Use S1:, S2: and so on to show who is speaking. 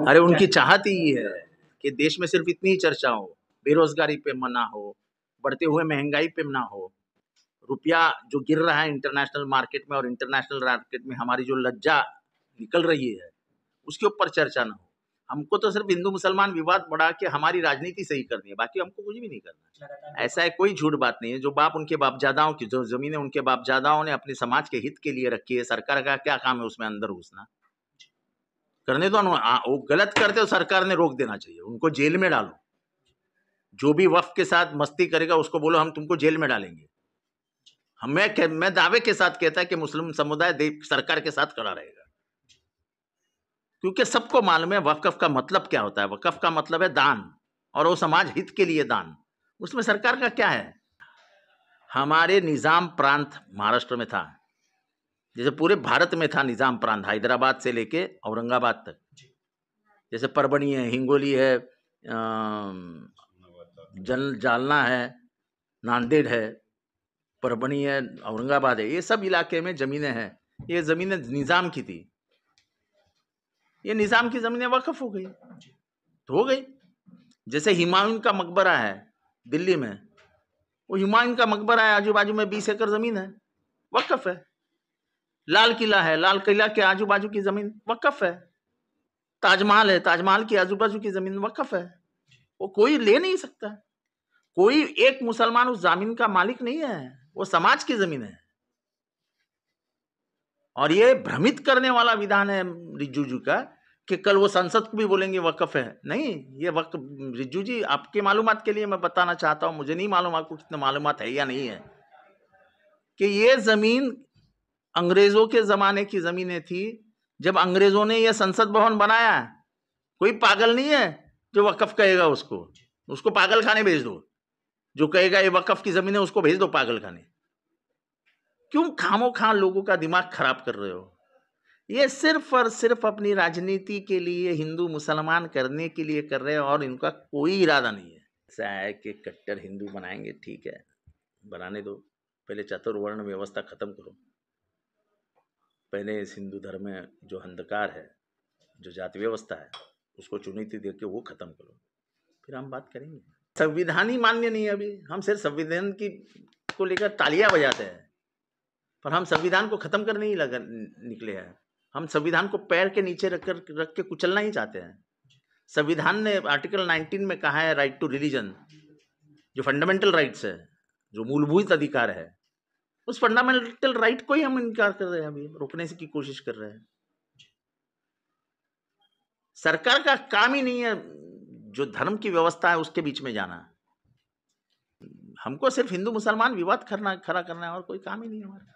S1: अरे उनकी चाहत ही है कि देश में सिर्फ इतनी ही चर्चा हो, बेरोजगारी पे ना हो, बढ़ते हुए महंगाई पे ना हो, रुपया जो गिर रहा है इंटरनेशनल मार्केट में और इंटरनेशनल मार्केट में हमारी जो लज्जा निकल रही है उसके ऊपर चर्चा ना हो। हमको तो सिर्फ हिंदू मुसलमान विवाद बढ़ा के हमारी राजनीति सही करनी है, बाकी हमको कुछ भी नहीं करना। ऐसा है, कोई झूठ बात नहीं है। जो बाप उनके बापजादाओं की जो जमीनें उनके बापजादाओं ने अपने समाज के हित के लिए रखी है, सरकार का क्या काम है उसमें अंदर घुसना? करने दो, वो गलत करते हो सरकार ने रोक देना चाहिए, उनको जेल में डालो। जो भी वक्फ के साथ मस्ती करेगा उसको बोलो हम तुमको जेल में डालेंगे। मैं दावे के साथ कहता है कि मुस्लिम समुदाय सरकार के साथ खड़ा रहेगा, क्योंकि सबको मालूम है वक्फ का मतलब क्या होता है। वक्फ का मतलब है दान, और वो समाज हित के लिए दान। उसमें सरकार का क्या है? हमारे निजाम प्रांत महाराष्ट्र में था, जैसे पूरे भारत में था निजाम प्रांत, हैदराबाद से लेके औरंगाबाद तक। जैसे परभणी है, हिंगोली है, जालना है, नांदेड़ है, परभणी है, औरंगाबाद है, ये सब इलाके में जमीनें हैं। ये जमीनें निजाम की थी, ये निजाम की जमीनें वक्फ हो गई तो हो गई। जैसे हुमायूं का मकबरा है दिल्ली में, वो हुमायूं का मकबरा है, आजू बाजू में 20 एकड़ जमीन है, वक्फ है। लाल किला है, लाल किला के आजू बाजू की जमीन वक्फ है। ताजमहल है, ताजमहल की आजू बाजू की जमीन वक्फ है। वो कोई ले नहीं सकता, कोई एक मुसलमान उस जमीन का मालिक नहीं है, वो समाज की जमीन है। और ये भ्रमित करने वाला विधान है रिज्जू जी का कि कल वो संसद को भी बोलेंगे वक्फ है। नहीं, ये वक्त रिज्जू जी आपके मालूमात के लिए मैं बताना चाहता हूं, मुझे नहीं मालूम आपको कितने मालूमात है या नहीं है, कि ये जमीन अंग्रेजों के जमाने की जमीनें थी। जब अंग्रेजों ने ये संसद भवन बनाया, कोई पागल नहीं है जो वक्फ कहेगा उसको पागल खाने भेज दो। जो कहेगा ये वक्फ की जमीन है उसको भेज दो पागल खाने। क्यों खामोखा लोगों का दिमाग खराब कर रहे हो? ये सिर्फ और सिर्फ अपनी राजनीति के लिए, हिंदू मुसलमान करने के लिए कर रहे हैं, और इनका कोई इरादा नहीं है। ऐसा है कि कट्टर हिंदू बनाएंगे, ठीक है, बनाने दो। पहले चतुर्वर्ण व्यवस्था खत्म करो। पहले इस हिंदू धर्म में जो अंधकार है, जो जाति व्यवस्था है, उसको चुनौती देके वो खत्म करो, फिर हम बात करेंगे। संविधान ही मान्य नहीं है अभी। हम सिर्फ संविधान की को लेकर तालियां बजाते हैं, पर हम संविधान को खत्म करने ही निकले हैं। हम संविधान को पैर के नीचे रख के कुचलना ही चाहते हैं। संविधान ने आर्टिकल 19 में कहा है राइट टू रिलीजन, जो फंडामेंटल राइट्स है, जो मूलभूत अधिकार है, उस फंडामेंटल राइट को ही हम इनकार कर रहे हैं, अभी रोकने की कोशिश कर रहे हैं। सरकार का काम ही नहीं है जो धर्म की व्यवस्था है उसके बीच में जाना। हमको सिर्फ हिंदू मुसलमान विवाद खड़ा करना है, और कोई काम ही नहीं है हमारा।